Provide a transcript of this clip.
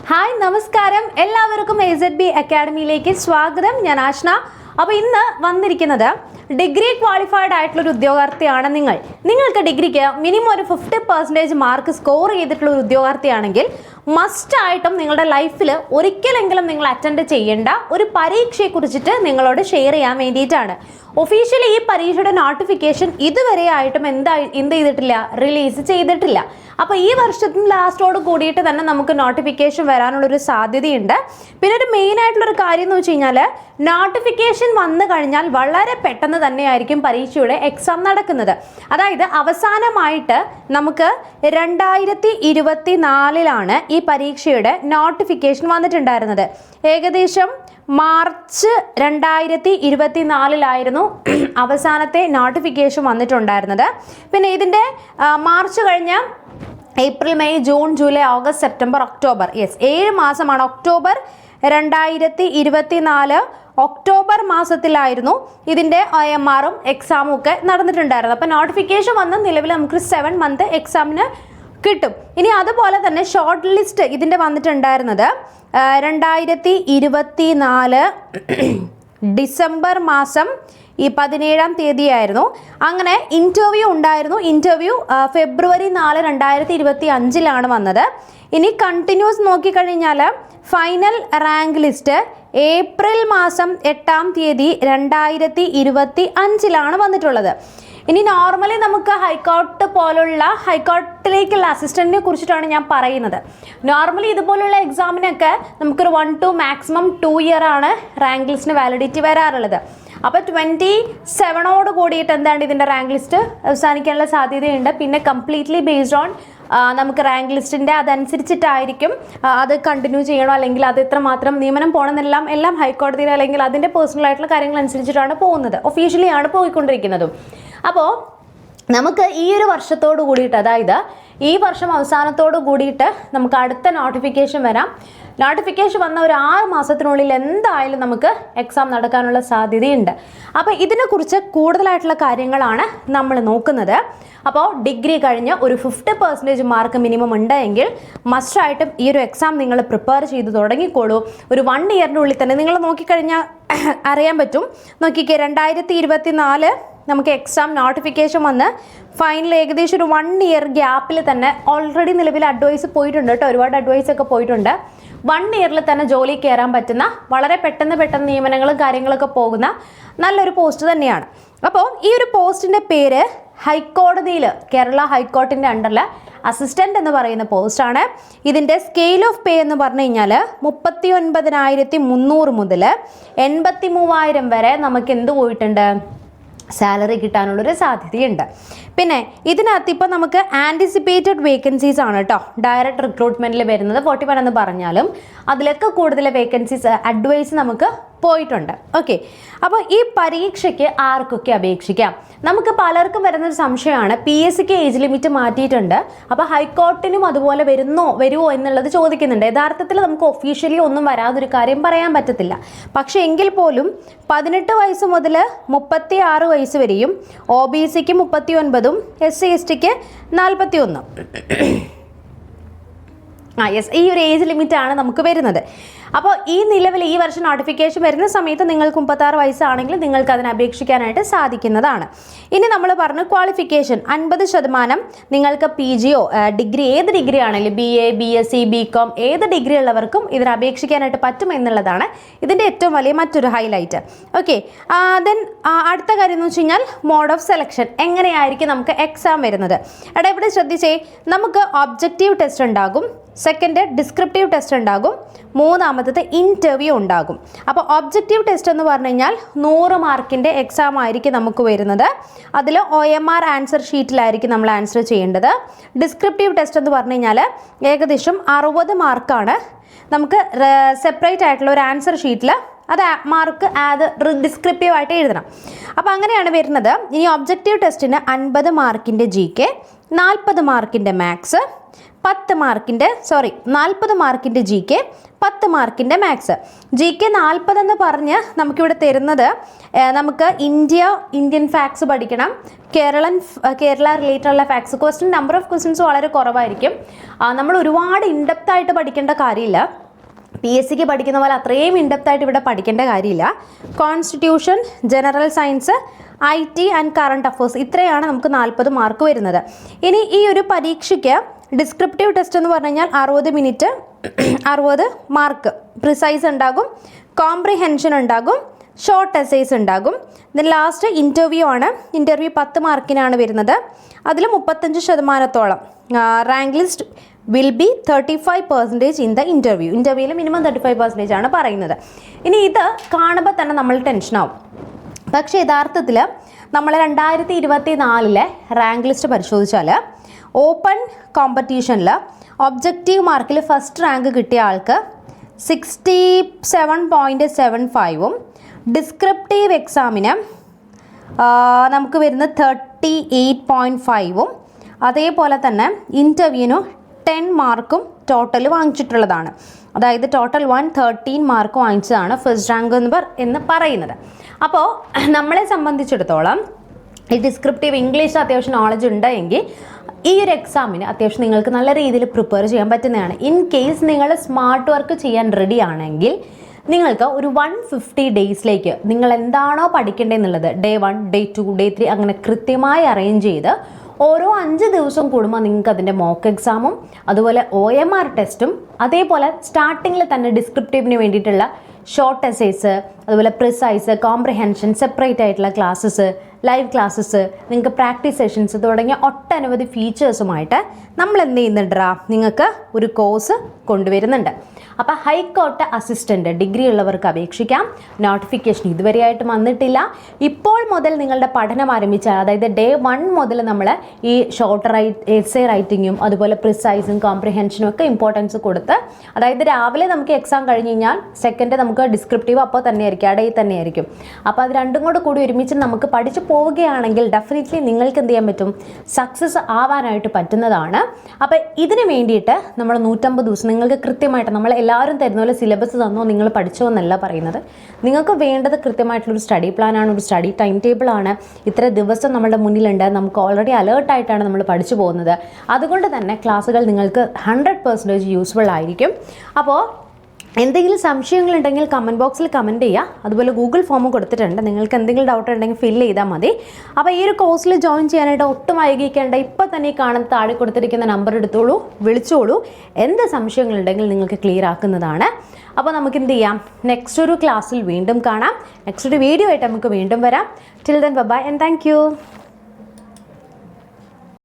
Hi നമസ്കാരം, എല്ലാവർക്കും AZB അക്കാഡമിയിലേക്ക് സ്വാഗതം. ഞാൻ ആഷ്ന. അപ്പോൾ ഇന്ന് വന്നിരിക്കുന്നത് ഡിഗ്രി ക്വാളിഫൈഡ് ആയിട്ടുള്ള ഒരു ഉദ്യോഗാർത്ഥിയാണ് നിങ്ങൾക്ക് ഡിഗ്രിക്ക് മിനിമം ഒരു 50% മാർക്ക് സ്കോർ ചെയ്തിട്ടുള്ള ഒരു ഉദ്യോഗാർത്ഥിയാണെങ്കിൽ മസ്റ്റായിട്ടും നിങ്ങളുടെ ലൈഫിൽ ഒരിക്കലെങ്കിലും നിങ്ങൾ അറ്റൻഡ് ചെയ്യേണ്ട ഒരു പരീക്ഷയെ കുറിച്ചിട്ട് നിങ്ങളോട് ഷെയർ ചെയ്യാൻ വേണ്ടിയിട്ടാണ്. ഒഫീഷ്യലി ഈ പരീക്ഷയുടെ നോട്ടിഫിക്കേഷൻ ഇതുവരെ ആയിട്ടും എന്ത് ചെയ്തിട്ടില്ല, റിലീസ് ചെയ്തിട്ടില്ല. അപ്പോൾ ഈ വർഷത്തിന് ലാസ്റ്റോട് കൂടിയിട്ട് തന്നെ നമുക്ക് നോട്ടിഫിക്കേഷൻ വരാനുള്ളൊരു സാധ്യതയുണ്ട്. പിന്നെ ഒരു മെയിൻ ആയിട്ടുള്ളൊരു കാര്യം എന്ന് വെച്ച് കഴിഞ്ഞാൽ നോട്ടിഫിക്കേഷൻ വന്നു കഴിഞ്ഞാൽ വളരെ പെട്ടെന്ന് തന്നെയായിരിക്കും പരീക്ഷയുടെ എക്സാം നടക്കുന്നത്. അതായത് അവസാനമായിട്ട് നമുക്ക് 2024 ഈ പരീക്ഷയുടെ നോട്ടിഫിക്കേഷൻ വന്നിട്ടുണ്ടായിരുന്നത്. ഏകദേശം മാർച്ച് 2024 അവസാനത്തെ നോട്ടിഫിക്കേഷൻ വന്നിട്ടുണ്ടായിരുന്നത്. പിന്നെ ഇതിൻ്റെ മാർച്ച് കഴിഞ്ഞ April, May, June, July, August, September, October, 7 മാസമാണ്. ഒക്ടോബർ 2024 ഒക്ടോബർ മാസത്തിലായിരുന്നു ഇതിൻ്റെ OMRഉം എക്സാമും ഒക്കെ നടന്നിട്ടുണ്ടായിരുന്നത്. അപ്പോൾ നോട്ടിഫിക്കേഷൻ വന്ന് നിലവിൽ നമുക്ക് 7 മന്ത് എക്സാമിന് കിട്ടും. ഇനി അതുപോലെ തന്നെ ഷോർട്ട് ലിസ്റ്റ് ഇതിൻ്റെ വന്നിട്ടുണ്ടായിരുന്നത് 2024 ഡിസംബർ മാസം 17-ാം തീയതിയായിരുന്നു. അങ്ങനെ ഇൻ്റർവ്യൂ ഉണ്ടായിരുന്നു. ഇൻ്റർവ്യൂ ഫെബ്രുവരി 4, 2025 വന്നത്. ഇനി കണ്ടിന്യൂസ് നോക്കിക്കഴിഞ്ഞാൽ ഫൈനൽ റാങ്ക് ലിസ്റ്റ് ഏപ്രിൽ മാസം 8-ാം തീയതി 2025 വന്നിട്ടുള്ളത്. ഇനി നോർമലി നമുക്ക് ഹൈക്കോർട്ടിലേക്കുള്ള അസിസ്റ്റൻറ്റിനെ കുറിച്ചിട്ടാണ് ഞാൻ പറയുന്നത്. നോർമലി ഇതുപോലുള്ള എക്സാമിനൊക്കെ നമുക്കൊരു 1 to maximum 2 year ആണ് റാങ്ക് ലിസ്റ്റിന് വാലിഡിറ്റി വരാറുള്ളത്. അപ്പോൾ 27 കൂടിയിട്ട് എന്താണ് ഇതിൻ്റെ റാങ്ക് ലിസ്റ്റ് അവസാനിക്കാനുള്ള സാധ്യതയുണ്ട്. പിന്നെ കംപ്ലീറ്റ്ലി ബേസ്ഡ് ഓൺ നമുക്ക് റാങ്ക് ലിസ്റ്റിൻ്റെ അതനുസരിച്ചിട്ടായിരിക്കും അത് കണ്ടിന്യൂ ചെയ്യണോ അല്ലെങ്കിൽ അത് എത്രമാത്രം നിയമനം പോകണമെന്നെല്ലാം എല്ലാം ഹൈക്കോടതിയിൽ അല്ലെങ്കിൽ അതിൻ്റെ പേഴ്സണൽ ആയിട്ടുള്ള കാര്യങ്ങൾ അനുസരിച്ചിട്ടാണ് പോകുന്നത്. ഒഫീഷ്യലി ആണ് പോയിക്കൊണ്ടിരിക്കുന്നതും. അപ്പോൾ നമുക്ക് ഈ ഒരു വർഷത്തോട് കൂടിയിട്ട്, അതായത് ഈ വർഷം അവസാനത്തോട് കൂടിയിട്ട് നമുക്ക് അടുത്ത നോട്ടിഫിക്കേഷൻ വരാം. നോട്ടിഫിക്കേഷൻ വന്ന ഒരു 6 മാസത്തിനുള്ളിൽ എന്തായാലും നമുക്ക് എക്സാം നടക്കാനുള്ള സാധ്യതയുണ്ട്. അപ്പോൾ ഇതിനെക്കുറിച്ച് കൂടുതലായിട്ടുള്ള കാര്യങ്ങളാണ് നമ്മൾ നോക്കുന്നത്. അപ്പോൾ ഡിഗ്രി കഴിഞ്ഞ് ഒരു 50% മാർക്ക് മിനിമം ഉണ്ടെങ്കിൽ മസ്റ്റായിട്ടും ഈ ഒരു എക്സാം നിങ്ങൾ പ്രിപ്പയർ ചെയ്ത് തുടങ്ങിക്കോളൂ. ഒരു 1 ഇയറിനുള്ളിൽ തന്നെ നിങ്ങൾ നോക്കിക്കഴിഞ്ഞാൽ അറിയാൻ പറ്റും. നോക്കിക്കേ, 2024 നമുക്ക് എക്സാം നോട്ടിഫിക്കേഷൻ വന്ന് ഫൈനൽ ഏകദേശം ഒരു 1 ഇയർ ഗ്യാപ്പിൽ തന്നെ ഓൾറെഡി നിലവിൽ അഡ്വൈസ് പോയിട്ടുണ്ട് കേട്ടോ. ഒരുപാട് അഡ്വൈസ് ഒക്കെ പോയിട്ടുണ്ട്. 1 ഇയറിൽ തന്നെ ജോലി കയറാൻ പറ്റുന്ന, വളരെ പെട്ടെന്ന് നിയമനങ്ങളും കാര്യങ്ങളൊക്കെ പോകുന്ന നല്ലൊരു പോസ്റ്റ് തന്നെയാണ്. അപ്പോൾ ഈ ഒരു പോസ്റ്റിൻ്റെ പേര് ഹൈക്കോടതിയിൽ, കേരള ഹൈക്കോർട്ടിൻ്റെ അണ്ടറിൽ അസിസ്റ്റൻ്റ് എന്ന് പറയുന്ന പോസ്റ്റാണ്. ഇതിൻ്റെ സ്കെയിൽ ഓഫ് പേ എന്ന് പറഞ്ഞു കഴിഞ്ഞാൽ 39,300 മുതൽ 83,000 വരെ നമുക്ക് എന്ത് പോയിട്ടുണ്ട്, സാലറി കിട്ടാനുള്ളൊരു സാധ്യതയുണ്ട്. പിന്നെ ഇതിനകത്ത് ഇപ്പോൾ നമുക്ക് ആൻറ്റിസിപ്പേറ്റഡ് വേക്കൻസീസ് ആണ് കേട്ടോ ഡയറക്റ്റ് റിക്രൂട്ട്മെൻറ്റിൽ വരുന്നത്. 41 എന്ന് പറഞ്ഞാലും അതിലൊക്കെ കൂടുതൽ വേക്കൻസീസ് അഡ്വൈസ് നമുക്ക് പോയിട്ടുണ്ട്. ഓക്കെ, അപ്പോൾ ഈ പരീക്ഷയ്ക്ക് ആർക്കൊക്കെ അപേക്ഷിക്കാം? നമുക്ക് പലർക്കും വരുന്നൊരു സംശയമാണ്, PSCക്ക് ഏജ് ലിമിറ്റ് മാറ്റിയിട്ടുണ്ട്, അപ്പോൾ ഹൈക്കോർട്ടിനും അതുപോലെ വരുമോ എന്നുള്ളത് ചോദിക്കുന്നുണ്ട്. യഥാർത്ഥത്തിൽ നമുക്ക് ഒഫീഷ്യലി ഒന്നും വരാതൊരു കാര്യം പറയാൻ പറ്റത്തില്ല. പക്ഷേ എങ്കിൽ പോലും 18 വയസ്സ് മുതൽ 36 വയസ്സ് വരെയും, OBCക്ക് 39, SC/STക്ക് 41. ഈ ഒരു ഏജ് ലിമിറ്റാണ് നമുക്ക് വരുന്നത്. അപ്പോൾ ഈ നിലവിൽ ഈ വർഷം നോട്ടിഫിക്കേഷൻ വരുന്ന സമയത്ത് നിങ്ങൾക്ക് 36 വയസ്സാണെങ്കിൽ നിങ്ങൾക്ക് അതിന് അപേക്ഷിക്കാനായിട്ട് സാധിക്കുന്നതാണ്. ഇനി നമ്മൾ പറഞ്ഞു ക്വാളിഫിക്കേഷൻ 50% നിങ്ങൾക്ക് PGയോ ഡിഗ്രി, ഏത് ഡിഗ്രി ആണെങ്കിലും BA, BSc, BCom ഏത് ഡിഗ്രി ഉള്ളവർക്കും ഇതിന് അപേക്ഷിക്കാനായിട്ട് പറ്റും എന്നുള്ളതാണ് ഇതിൻ്റെ ഏറ്റവും വലിയ മറ്റൊരു ഹൈലൈറ്റ്. ഓക്കെ, ദെൻ അടുത്ത കാര്യം എന്ന് വെച്ച് കഴിഞ്ഞാൽ മോഡ് ഓഫ് സെലക്ഷൻ എങ്ങനെയായിരിക്കും നമുക്ക് എക്സാം വരുന്നത്. അവിടെ ഇവിടെ ശ്രദ്ധിച്ചേ, നമുക്ക് ഒബ്ജക്റ്റീവ് ടെസ്റ്റ് ഉണ്ടാകും, സെക്കൻഡ് ഡിസ്ക്രിപ്റ്റീവ് ടെസ്റ്റ് ഉണ്ടാകും, മൂന്നാമത്തത് ഇൻ്റർവ്യൂ ഉണ്ടാകും. അപ്പോൾ ഒബ്ജക്റ്റീവ് ടെസ്റ്റ് എന്ന് പറഞ്ഞു കഴിഞ്ഞാൽ 100 മാർക്കിൻ്റെ എക്സാം ആയിരിക്കും നമുക്ക് വരുന്നത്. അതിൽ OMR ആൻസർ ഷീറ്റിലായിരിക്കും നമ്മൾ ആൻസർ ചെയ്യേണ്ടത്. ഡിസ്ക്രിപ്റ്റീവ് ടെസ്റ്റ് എന്ന് പറഞ്ഞു കഴിഞ്ഞാൽ ഏകദേശം 60 മാർക്കാണ് നമുക്ക് സെപ്പറേറ്റ് ആയിട്ടുള്ള ഒരു ആൻസർ ഷീറ്റിൽ അത് മാർക്ക് ഡിസ്ക്രിപ്റ്റീവ് ആയിട്ട് എഴുതണം. അപ്പോൾ അങ്ങനെയാണ് വരുന്നത്. ഇനി ഒബ്ജക്റ്റീവ് ടെസ്റ്റിന് 50 മാർക്കിൻ്റെ GK, 40 മാർക്കിൻ്റെ മാത്സ്, 40 മാർക്കിൻ്റെ ജി കെ, 10 മാർക്കിൻ്റെ മാത്സ്. ജി കെ 40 എന്ന് പറഞ്ഞ് നമുക്കിവിടെ തരുന്നത് നമുക്ക് ഇന്ത്യൻ ഫാക്ട്സ് പഠിക്കണം, കേരള റിലേറ്റഡ് ഉള്ള ഫാക്ട്സ്. നമ്പർ ഓഫ് ക്വസ്റ്റ്യൻസ് വളരെ കുറവായിരിക്കും. നമ്മൾ ഒരുപാട് ഇൻഡെപ്ത് ആയിട്ട് പഠിക്കേണ്ട കാര്യമില്ല. PSC പഠിക്കുന്ന പോലെ അത്രയും ഇൻഡെപ്ത് ആയിട്ട് ഇവിടെ പഠിക്കേണ്ട കാര്യമില്ല. Constitution, general science, IT and current affairs, ഇത്രയാണ് നമുക്ക് 40 മാർക്ക് വരുന്നത്. ഇനി ഈ ഒരു പരീക്ഷയ്ക്ക് ഡിസ്ക്രിപ്റ്റീവ് ടെസ്റ്റ് എന്ന് പറഞ്ഞു കഴിഞ്ഞാൽ 60 മിനിറ്റ് 60 മാർക്ക് പ്രിസൈസ് ഉണ്ടാകും, കോംപ്രിഹെൻഷൻ ഉണ്ടാകും, ഷോർട്ട് എസ്സേസ് ഉണ്ടാകും. ദെൻ ലാസ്റ്റ് ഇൻ്റർവ്യൂ ആണ്. ഇൻ്റർവ്യൂ 10 മാർക്കിനാണ് വരുന്നത്. അതിൽ 35% rank list will be 35% in the interview. ഇൻ്റർവ്യൂവിൽ മിനിമം 35% ആണ് പറയുന്നത്. ഇനി ഇത് കാണുമ്പോൾ തന്നെ നമ്മൾ ടെൻഷനാവും. പക്ഷേ യഥാർത്ഥത്തിൽ നമ്മൾ 2024 റാങ്ക് ലിസ്റ്റ് പരിശോധിച്ചാൽ ഓപ്പൺ കോമ്പറ്റീഷനിൽ ഒബ്ജക്റ്റീവ് മാർക്കിൽ ഫസ്റ്റ് റാങ്ക് കിട്ടിയ ആൾക്ക് 67.75ഉം ഡിസ്ക്രിപ്റ്റീവ് എക്സാമിന് നമുക്ക് വരുന്നത് 38.5ഉം അതേപോലെ തന്നെ ഇൻ്റർവ്യൂവിന് 10 മാർക്കും ടോട്ടൽ വാങ്ങിച്ചിട്ടുള്ളതാണ്. അതായത് ടോട്ടൽ 113 മാർക്ക് വാങ്ങിച്ചതാണ് ഫസ്റ്റ് റാങ്ക് എന്ന് പറയുന്നത്. അപ്പോൾ നമ്മളെ സംബന്ധിച്ചിടത്തോളം ഈ ഡിസ്ക്രിപ്റ്റീവ് ഇംഗ്ലീഷ് അത്യാവശ്യം നോളജ് ഉണ്ടെങ്കിൽ ഈ ഒരു എക്സാമിന് അത്യാവശ്യം നിങ്ങൾക്ക് നല്ല രീതിയിൽ പ്രിപ്പയർ ചെയ്യാൻ പറ്റുന്നതാണ്. ഇൻ കേസ് നിങ്ങൾ സ്മാർട്ട് വർക്ക് ചെയ്യാൻ റെഡി ആണെങ്കിൽ നിങ്ങൾക്ക് ഒരു 150 ഡേയ്സിലേക്ക് നിങ്ങൾ എന്താണോ പഠിക്കേണ്ടതെന്നുള്ളത് ഡേ 1, ഡേ 2, ഡേ 3 അങ്ങനെ കൃത്യമായി അറേഞ്ച് ചെയ്ത് ഓരോ 5 ദിവസം കൂടുമ്പോൾ നിങ്ങൾക്ക് അതിൻ്റെ മോക്ക് എക്സാമും അതുപോലെ OMR ടെസ്റ്റും അതേപോലെ സ്റ്റാർട്ടിങ്ങിൽ തന്നെ ഡിസ്ക്രിപ്റ്റീവിന് വേണ്ടിയിട്ടുള്ള ഷോർട്ട് എസ്സേസ് അതുപോലെ പ്രിസൈസ്, കോംപ്രിഹെൻഷൻ, സെപ്പറേറ്റ് ആയിട്ടുള്ള ക്ലാസ്സസ്, ലൈവ് ക്ലാസ്സസ്, നിങ്ങൾക്ക് പ്രാക്ടീസ് സെഷൻസ് തുടങ്ങിയ ഒട്ടനവധി ഫീച്ചേഴ്സുമായിട്ട് നമ്മൾ എന്ത് ചെയ്യുന്നുണ്ടാ നിങ്ങൾക്ക് ഒരു കോഴ്സ് കൊണ്ടുവരുന്നുണ്ട്. അപ്പോൾ ഹൈക്കോർട്ട് അസിസ്റ്റൻ്റ് ഡിഗ്രി ഉള്ളവർക്ക് അപേക്ഷിക്കാം. നോട്ടിഫിക്കേഷൻ ഇതുവരെയായിട്ട് വന്നിട്ടില്ല. ഇപ്പോൾ മുതൽ നിങ്ങളുടെ പഠനം ആരംഭിച്ചാൽ അതായത് ഡേ 1 മുതൽ നമ്മൾ ഈ ഷോർട്ട് എസ്സേ റൈറ്റിങ്ങും അതുപോലെ പ്രിസൈസും കോംപ്രിഹെൻഷനും ഒക്കെ ഇമ്പോർട്ടൻസ് കൊടുത്ത് അതായത് രാവിലെ നമുക്ക് എക്സാം കഴിഞ്ഞ് കഴിഞ്ഞാൽ സെക്കൻഡ് നമുക്ക് ഡിസ്ക്രിപ്റ്റീവ് അപ്പോൾ തന്നെ ആയിരിക്കും, ആ ഡേ തന്നെ ആയിരിക്കും. അപ്പോൾ അത് രണ്ടും കൂടി ഒരുമിച്ച് നമുക്ക് പഠിച്ചു പോവുകയാണെങ്കിൽ ഡെഫിനറ്റ്ലി നിങ്ങൾക്ക് എന്ത് ചെയ്യാൻ പറ്റും, സക്സസ് ആവാനായിട്ട് പറ്റുന്നതാണ്. അപ്പോൾ ഇതിന് വേണ്ടിയിട്ട് നമ്മൾ 150 ദിവസം നിങ്ങൾക്ക് കൃത്യമായിട്ട് നമ്മൾ എല്ലാവരും തരുന്ന പോലെ സിലബസ് തന്നോ നിങ്ങൾ പഠിച്ചോ എന്നല്ല പറയുന്നത്. നിങ്ങൾക്ക് വേണ്ടത് കൃത്യമായിട്ടുള്ളൊരു സ്റ്റഡി പ്ലാനാണ്, ഒരു സ്റ്റഡി ടൈം ടേബിളാണ്. ഇത്ര ദിവസം നമ്മുടെ മുന്നിലുണ്ട്, നമുക്ക് ഓൾറെഡി അലേർട്ടായിട്ടാണ് നമ്മൾ പഠിച്ചു പോകുന്നത്. അതുകൊണ്ട് തന്നെ ക്ലാസ്സുകൾ നിങ്ങൾക്ക് 100% യൂസ്ഫുൾ ആയിരിക്കും. അപ്പോൾ എന്തെങ്കിലും സംശയങ്ങളുണ്ടെങ്കിൽ കമൻറ്റ് ബോക്സിൽ കമൻറ്റ് ചെയ്യുക. അതുപോലെ ഗൂഗിൾ ഫോം കൊടുത്തിട്ടുണ്ട്, നിങ്ങൾക്ക് എന്തെങ്കിലും ഡൗട്ട് ഉണ്ടെങ്കിൽ ഫില്ല് ചെയ്താൽ മതി. അപ്പോൾ ഈ ഒരു കോഴ്സിൽ ജോയിൻ ചെയ്യാനായിട്ട് ഒട്ടും വൈകിക്കേണ്ട. ഇപ്പോൾ തന്നെ ഈ കാണുന്ന താഴെ കൊടുത്തിരിക്കുന്ന നമ്പർ എടുത്തോളൂ, വിളിച്ചോളൂ. എന്ത് സംശയങ്ങളുണ്ടെങ്കിൽ നിങ്ങൾക്ക് ക്ലിയർ ആക്കുന്നതാണ്. അപ്പോൾ നമുക്ക് എന്ത് ചെയ്യാം, നെക്സ്റ്റ് ഒരു ക്ലാസ്സിൽ വീണ്ടും കാണാം. നെക്സ്റ്റ് ഒരു വീഡിയോ ആയിട്ട് നമുക്ക് വീണ്ടും വരാം. Till then bye and thank you.